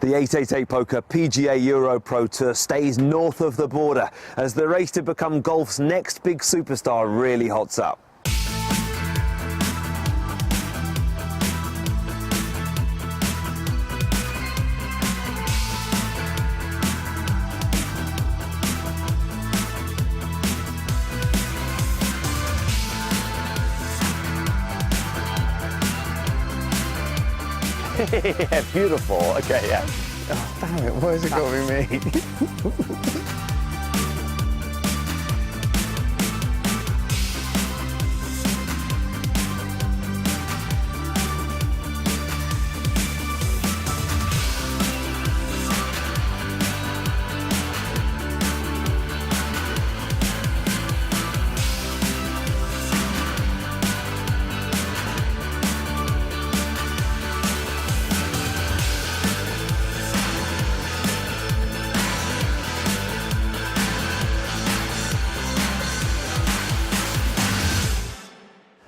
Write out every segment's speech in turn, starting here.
The 888 Poker PGA EuroPro Tour stays north of the border as the race to become golf's next big superstar really hots up. Yeah, beautiful. Okay, yeah. Oh, damn it, why has it got to be me?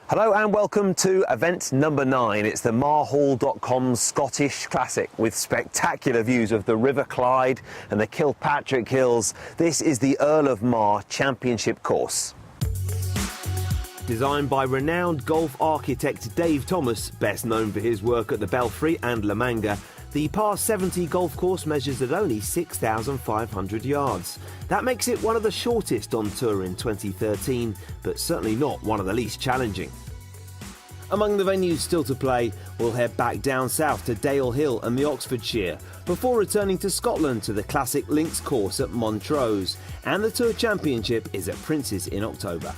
Hello and welcome to event number 9. It's the marhall.com Scottish Classic with spectacular views of the River Clyde and the Kilpatrick Hills. This is the Earl of Mar Championship course. Designed by renowned golf architect Dave Thomas, best known for his work at the Belfry and La Manga, the par 70 golf course measures at only 6,500 yards. That makes it one of the shortest on tour in 2013, but certainly not one of the least challenging. Among the venues still to play, we'll head back down south to Dale Hill and the Oxfordshire, before returning to Scotland to the classic links course at Montrose, and the Tour Championship is at Princes in October.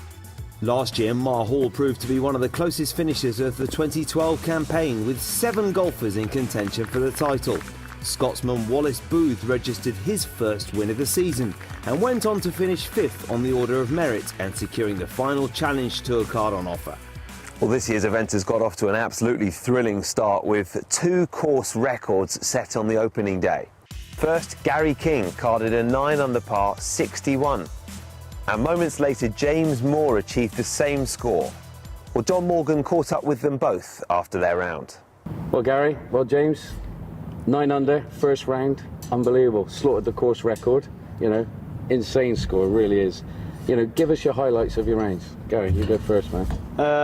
Last year, Marhall proved to be one of the closest finishers of the 2012 campaign, with 7 golfers in contention for the title. Scotsman Wallace Booth registered his first win of the season and went on to finish 5th on the Order of Merit and securing the final Challenge Tour card on offer. Well, this year's event has got off to an absolutely thrilling start with 2 course records set on the opening day. First, Gary King carded a 9 under par 61. And moments later, James Moore achieved the same score. Well, Don Morgan caught up with them both after their round. Well, Gary, well, James, 9 under, first round, unbelievable. Slaughtered the course record, you know, insane score, really is. You know, give us your highlights of your rounds. Gary, you go first, man.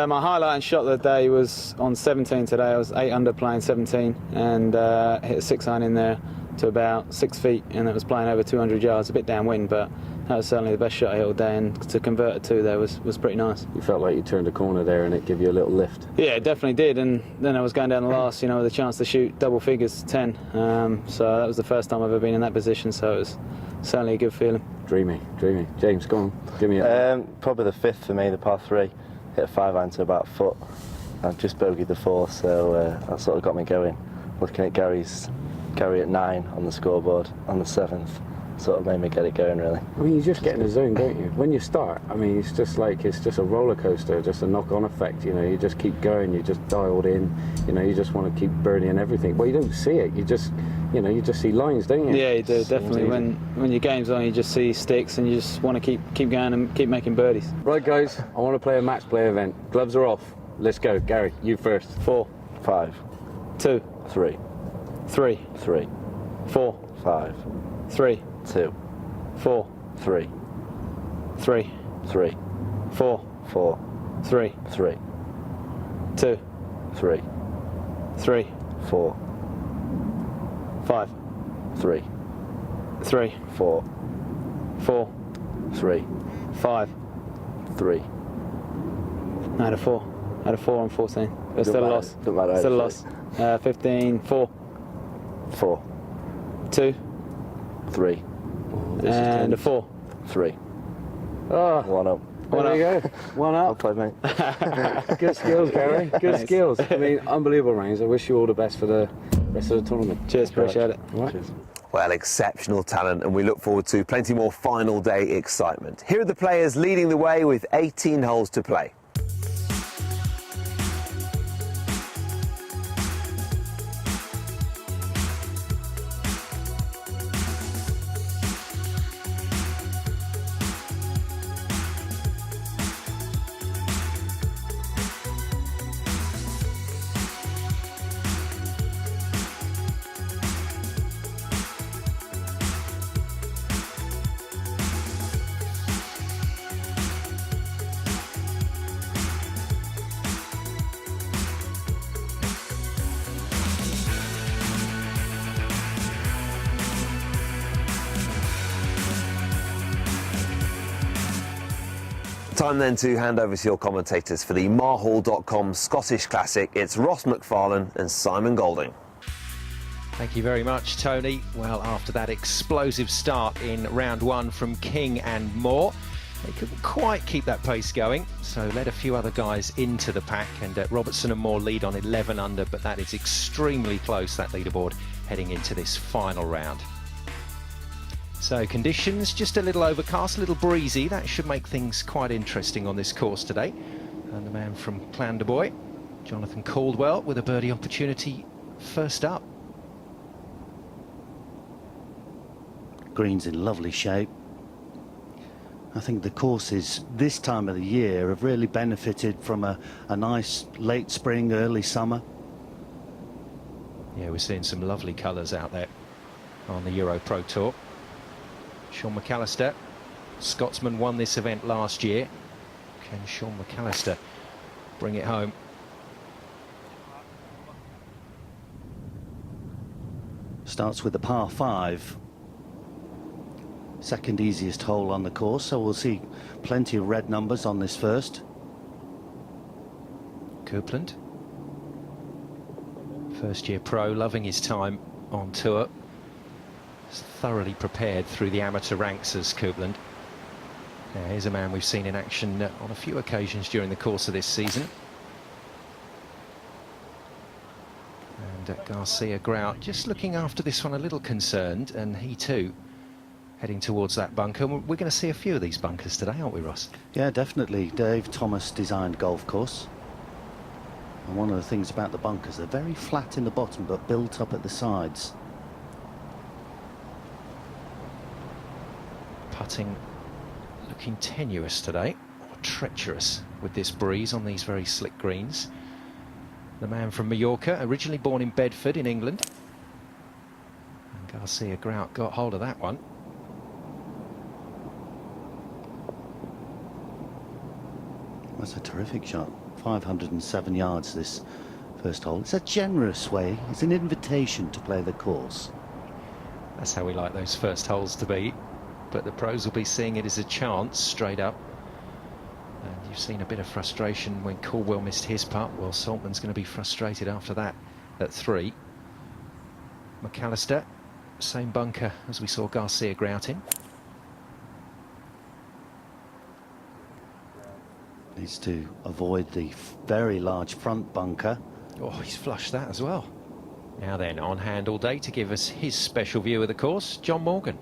My highlight and shot of the day was on 17 today. I was 8 under playing 17 and hit a 6-iron in there to about 6 feet, and it was playing over 200 yards, a bit downwind, but that was certainly the best shot I hit all day, and to convert a 2 there was pretty nice. You felt like you turned a corner there and it gave you a little lift. Yeah, it definitely did, and then I was going down the last, you know, with a chance to shoot double figures, 10. So that was the first time I've ever been in that position, so it was certainly a good feeling. Dreamy, dreamy. James, go on, give me a... Probably the 5th for me, the par 3. Hit a 5-iron to about a foot. I've just bogeyed the 4th, so that sort of got me going. Looking at Gary at 9 on the scoreboard on the 7th. Sort of made me get it going, really. I mean, you just get in the zone, don't you? When you start, I mean, it's just a roller coaster, just a knock-on effect, you know. You just keep going, you just dialed in, you know, you just want to keep birdieing everything. Well, you don't see it, you just, you know, you just see lines, don't you? Yeah, you do, definitely. When your game's on, you just see sticks and you just want to keep going and keep making birdies. Right, guys, I want to play a match play event. Gloves are off. Let's go. Gary, you first. 4, 5, 2, 3, 3, 3, 4, 5, 3, 2, 4, 3, 3, 3, 4, 4, 3, 3, 2, 3, 3, 4, 5, 3, 3, 4, 4, 3, 5. 3. I had a 4. I had a 4 on 14. But still a loss. Don't matter. Still a loss. 15, 4, 4, 2, 3, and a 4. 3. Oh, 1 up. there you go. 1 Well up. played, mate. Good skills, Gary. Good Thanks. skills. I mean, unbelievable rounds. I wish you all the best for the rest of the tournament. Cheers, appreciate it. All right. Cheers. Well, exceptional talent, and we look forward to plenty more final day excitement. Here are the players leading the way with 18 holes to play. Time then to hand over to your commentators for the marhall.com Scottish Classic. It's Ross McFarlane and Simon Golding. Thank you very much, Tony. Well, after that explosive start in round one from King and Moore, they couldn't quite keep that pace going, so led a few other guys into the pack, and Robertson and Moore lead on 11 under, but that is extremely close, that leaderboard, heading into this final round. So conditions, just a little overcast, a little breezy. That should make things quite interesting on this course today. And the man from Clandeboy, Jonathan Caldwell, with a birdie opportunity first up. Green's in lovely shape. I think the courses this time of the year have really benefited from a nice late spring, early summer. Yeah, we're seeing some lovely colours out there on the EuroPro Tour. Sean McAllister, Scotsman, won this event last year. Can Sean McAllister bring it home? Starts with a par 5. Second easiest hole on the course, so we'll see plenty of red numbers on this first. Copeland, first year pro, loving his time on tour. He's thoroughly prepared through the amateur ranks as Copeland. Here's a man we've seen in action on a few occasions during the course of this season. And Garcia Grout just looking after this one, a little concerned, and he too heading towards that bunker. We're going to see a few of these bunkers today, aren't we, Ross? Yeah, definitely. Dave Thomas designed golf course. And one of the things about the bunkers, they're very flat in the bottom but built up at the sides. Putting looking tenuous today, or treacherous with this breeze on these very slick greens. The man from Mallorca, originally born in Bedford in England. And Garcia Grout got hold of that one. That's a terrific shot. 507 yards this first hole. It's a generous way. It's an invitation to play the course. That's how we like those first holes to be. But the pros will be seeing it as a chance straight up. And you've seen a bit of frustration when Caldwell missed his putt. Well, Saltman's going to be frustrated after that at 3. McAllister, same bunker as we saw Garcia Grout in. Needs to avoid the very large front bunker. Oh, he's flushed that as well. Now then, on hand all day to give us his special view of the course, John Morgan.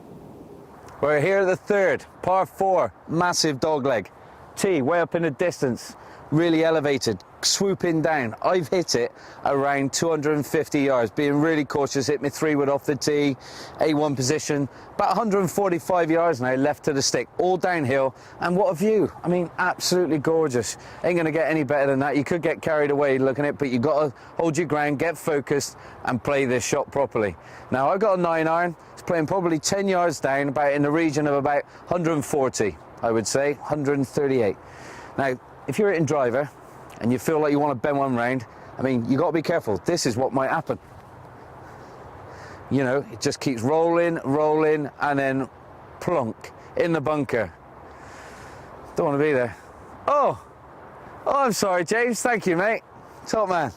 We're here at the third, par 4, massive dogleg. Tee way up in the distance, really elevated, swooping down. I've hit it around 250 yards, being really cautious, hit me 3-wood off the tee, A1 position, about 145 yards now left to the stick, all downhill, and what a view. I mean, absolutely gorgeous. Ain't gonna get any better than that. You could get carried away looking at it, but you gotta hold your ground, get focused, and play this shot properly. Now, I've got a 9-iron, it's playing probably 10 yards down, about in the region of about 140, I would say, 138. Now, if you're hitting driver, and you feel like you want to bend one round, I mean, you got to be careful. This is what might happen. You know, it just keeps rolling, rolling, and then plonk in the bunker. Don't want to be there. Oh, I'm sorry, James. Thank you, mate. Top man.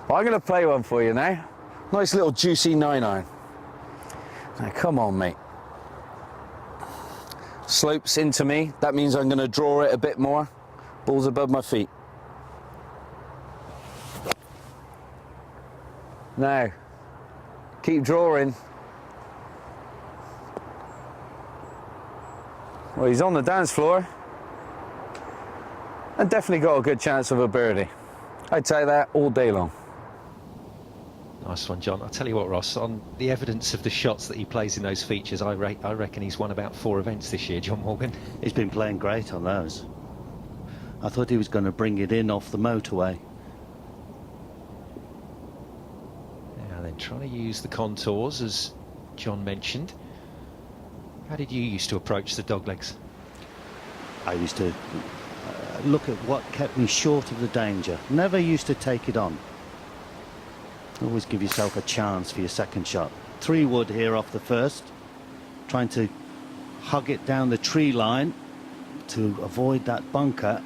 Well, I'm going to play one for you now. Nice little juicy 9-iron. Now, come on, mate. Slopes into me. That means I'm going to draw it a bit more. Ball's above my feet. Now, keep drawing. Well, he's on the dance floor. And definitely got a good chance of a birdie. I'd take that all day long. Nice one, John. I'll tell you what, Ross, on the evidence of the shots that he plays in those features, I reckon he's won about 4 events this year, John Morgan. He's been playing great on those. I thought he was going to bring it in off the motorway. Now then, trying to use the contours, as John mentioned. How did you used to approach the doglegs? I used to look at what kept me short of the danger. Never used to take it on. Always give yourself a chance for your second shot. 3-wood here off the first. Trying to hug it down the tree line. to avoid that bunker.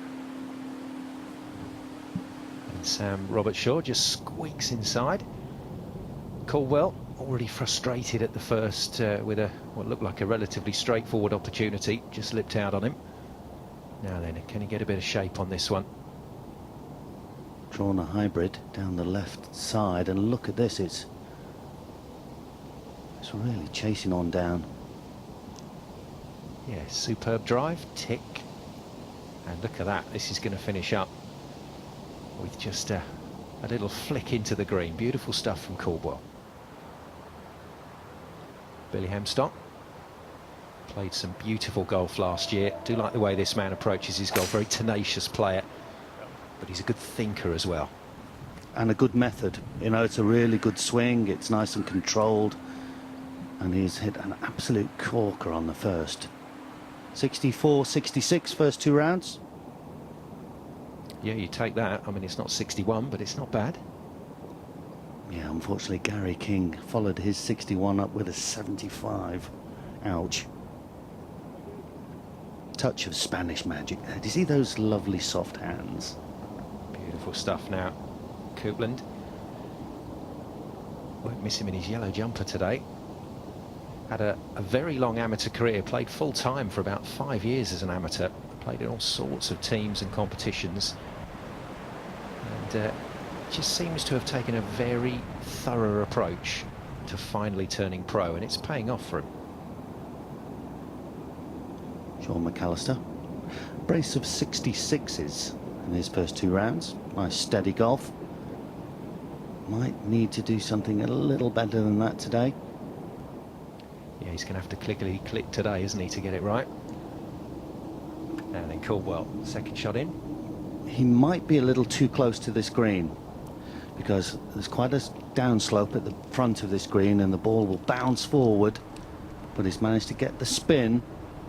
And Sam Robertshaw just squeaks inside. Caldwell already frustrated at the first with what looked like a relatively straightforward opportunity, just slipped out on him. Now then, can he get a bit of shape on this one? Drawn a hybrid down the left side, and look at this, it's really chasing on down. Yeah, superb drive, tick. And look at that, this is going to finish up with just a little flick into the green. Beautiful stuff from Caldwell. Billy Hemstock played some beautiful golf last year. Do like the way this man approaches his golf. Very tenacious player, but he's a good thinker as well. And a good method. You know, it's a really good swing. It's nice and controlled. And he's hit an absolute corker on the first. 64, 66 first 2 rounds. Yeah, you take that. I mean, it's not 61, but it's not bad. Yeah, unfortunately, Gary King followed his 61 up with a 75. Ouch. Touch of Spanish magic there. Do you see those lovely soft hands? Beautiful stuff now. Coupland. Won't miss him in his yellow jumper today. Had a very long amateur career, played full-time for about 5 years as an amateur. Played in all sorts of teams and competitions. And just seems to have taken a very thorough approach to finally turning pro, and it's paying off for him. Sean McAllister. Brace of 66s in his first 2 rounds. Nice steady golf. Might need to do something a little better than that today. Yeah, he's going to have to click today, isn't he, to get it right. And then Caldwell, second shot in. He might be a little too close to this green, because there's quite a downslope at the front of this green and the ball will bounce forward, but he's managed to get the spin.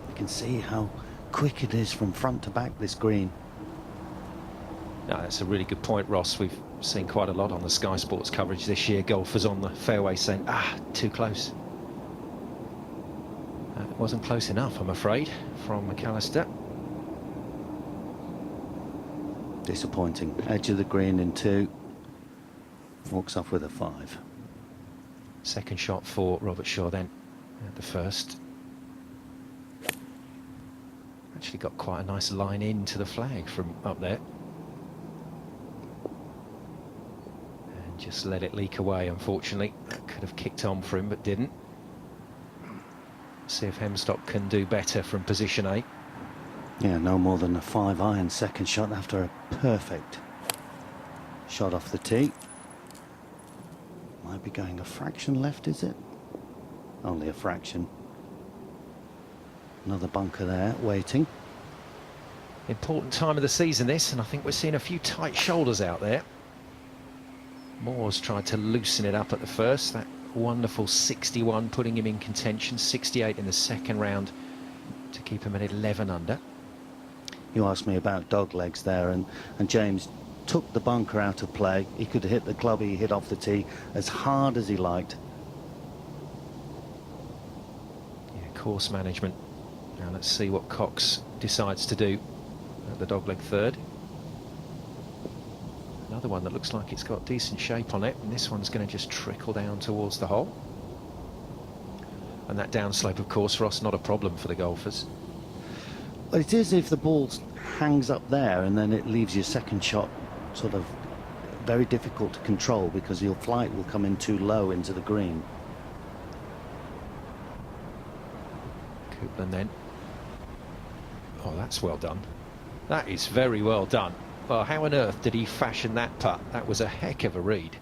You can see how quick it is from front to back, this green. No, that's a really good point, Ross. We've seen quite a lot on the Sky Sports coverage this year, golfers on the fairway saying, too close. It wasn't close enough, I'm afraid, from McAllister. Disappointing. Edge of the green in 2. Walks off with a 5. Second shot for Robertshaw then at the first. Actually got quite a nice line into the flag from up there. And just let it leak away, unfortunately. That could have kicked on for him, but didn't. See if Hemstock can do better from position A. Yeah, no more than a 5-iron second shot after a perfect shot off the tee. Might be going a fraction left, is it? Only a fraction. Another bunker there, waiting. Important time of the season this, and I think we're seeing a few tight shoulders out there. Moore's tried to loosen it up at the first. That wonderful 61 putting him in contention. 68 in the second round to keep him at 11 under. You asked me about dog legs there, and James took the bunker out of play. He could hit the club he hit off the tee as hard as he liked. Yeah, course management. Now let's see what Cox decides to do at the dogleg third. Another one that looks like it's got decent shape on it, and this one's going to just trickle down towards the hole. And that downslope, of course, Ross, not a problem for the golfers. Well, it is if the ball hangs up there and then it leaves your second shot sort of very difficult to control, because your flight will come in too low into the green. Coupland then. Oh, that's well done. That is very well done. Well, how on earth did he fashion that putt? That was a heck of a read.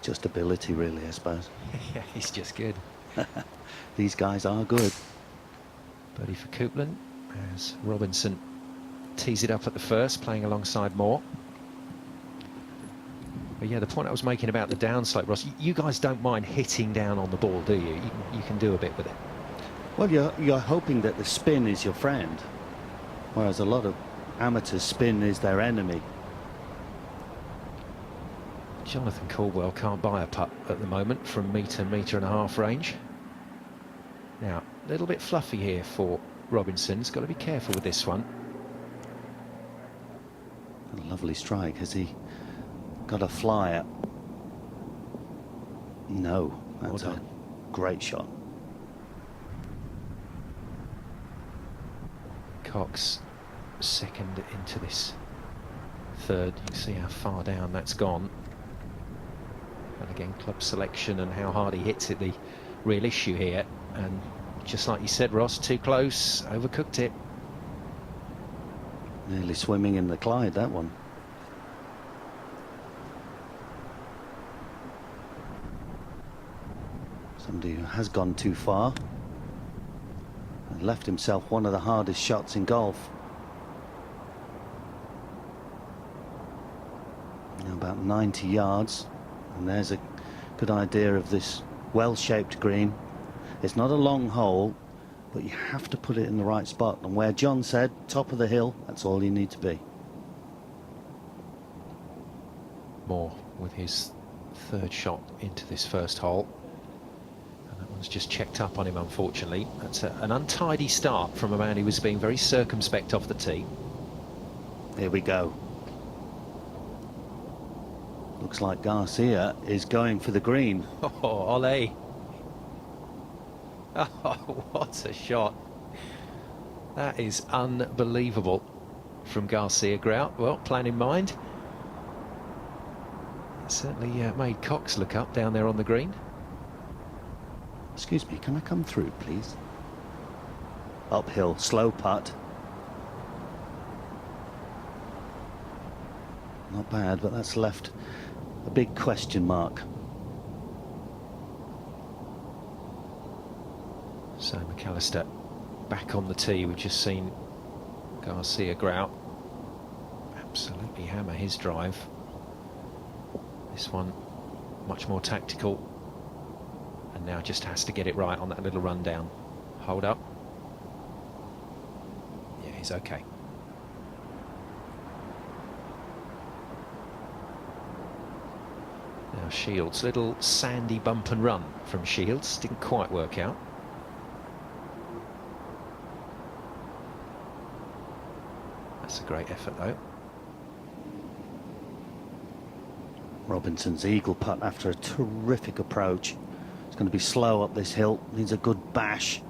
Just ability, really, I suppose. Yeah, he's just good. These guys are good. Birdie for Coupland as Robinson tees it up at the first, playing alongside Moore. But yeah, the point I was making about the downslope, Ross, you guys don't mind hitting down on the ball, do you? You can do a bit with it. Well, you're hoping that the spin is your friend, whereas a lot of amateurs, spin is their enemy. Jonathan Caldwell can't buy a putt at the moment from metre and a half range. Now, A little bit fluffy here for Robinson. He's got to be careful with this one. A lovely strike. Has he got a flyer? No, that's Well a done. great shot. Cox second into this third. You can see how far down that's gone. And again, club selection and how hard he hits it, the real issue here. And just like you said, Ross, too close, overcooked it. Nearly swimming in the Clyde, that one. Somebody who has gone too far and left himself one of the hardest shots in golf. Now about 90 yards, and there's a good idea of this well-shaped green. It's not a long hole, but you have to put it in the right spot, and where John said, top of the hill, that's all you need to be. Moore with his third shot into this first hole. And that one's just checked up on him, unfortunately. That's an untidy start from a man who was being very circumspect off the tee. Here we go. Looks like Garcia is going for the green. Oh, Ollie. Oh, what a shot. That is unbelievable from Garcia Grout. Well, plan in mind. It certainly made Cox look up down there on the green. Excuse me, can I come through, please? Uphill, slow putt. Not bad, but that's left a big question mark. So McAllister back on the tee. We've just seen Garcia Grout absolutely hammer his drive. This one much more tactical, and now just has to get it right on that little run down. Hold up. Yeah, he's okay. Now Shields, little sandy bump and run from Shields, didn't quite work out. That's a great effort though. Robinson's eagle putt after a terrific approach. It's going to be slow up this hill, needs a good bash.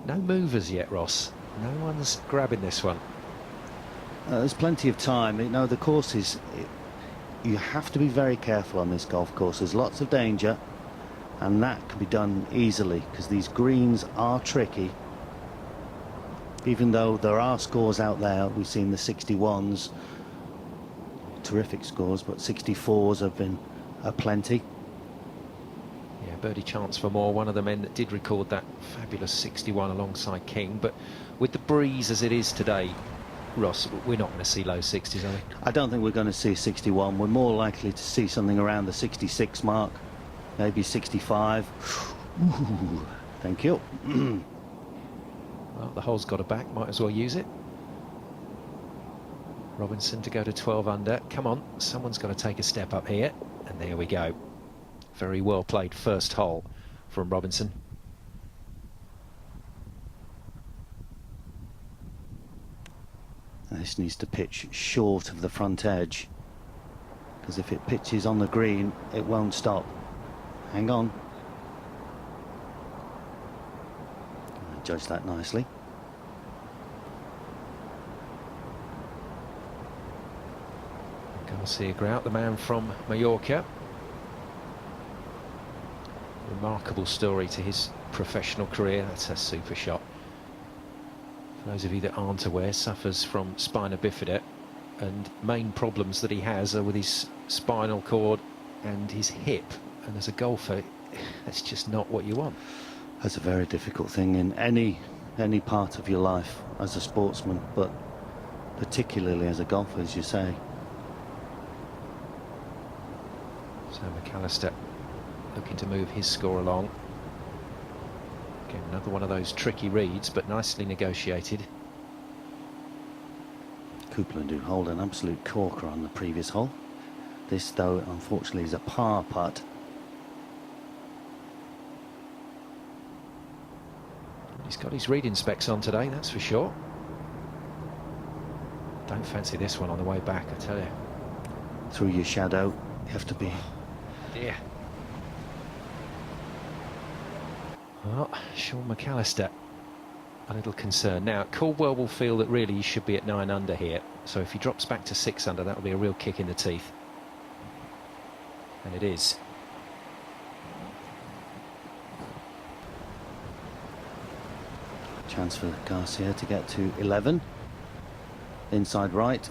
No movers yet, Ross. No one's grabbing this one. There's plenty of time. You know, the course is... you have to be very careful on this golf course. There's lots of danger, and that can be done easily because these greens are tricky. Even though there are scores out there, we've seen the 61s, terrific scores, but 64s have been plenty. Yeah, birdie chance for Moore, one of the men that did record that fabulous 61 alongside King. But with the breeze as it is today, Ross, we're not going to see low 60s, are we? I don't think we're going to see 61. We're more likely to see something around the 66 mark, maybe 65. Ooh, thank you. Well, the hole's got a back, might as well use it. Robinson to go to 12 under. Come on, someone's got to take a step up here. And there we go. Very well played first hole from Robinson. This needs to pitch short of the front edge, because if it pitches on the green, it won't stop. Hang on. Judge that nicely. Garcia Grout, the man from Mallorca. Remarkable story to his professional career. That's a super shot. For those of you that aren't aware, suffers from spina bifida, and main problems that he has are with his spinal cord and his hip. And as a golfer, that's just not what you want. That's a very difficult thing in any part of your life as a sportsman, but particularly as a golfer, as you say. So McAllister looking to move his score along. Again, another one of those tricky reads, but nicely negotiated. Coupland who hold an absolute corker on the previous hole. This, though, unfortunately is a par putt. He's got his reading specs on today, that's for sure. Don't fancy this one on the way back, I tell you. Through your shadow, you have to be. Dear. Well, Sean McAllister, a little concerned. Now, Caldwell will feel that really he should be at 9 under here. So if he drops back to 6 under, that will be a real kick in the teeth. And it is. Chance for Garcia to get to 11. Inside right.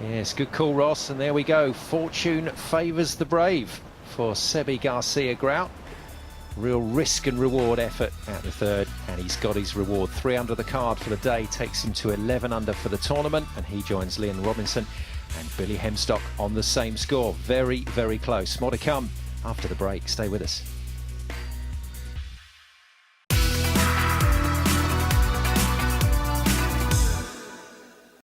Yes, good call, Ross. And there we go. Fortune favours the brave for Sebi Garcia Grout. Real risk and reward effort at the third, and he's got his reward. 3 under the card for the day takes him to 11 under for the tournament, and he joins Liam Robinson and Billy Hemstock on the same score. Very, very close. More to come after the break. Stay with us.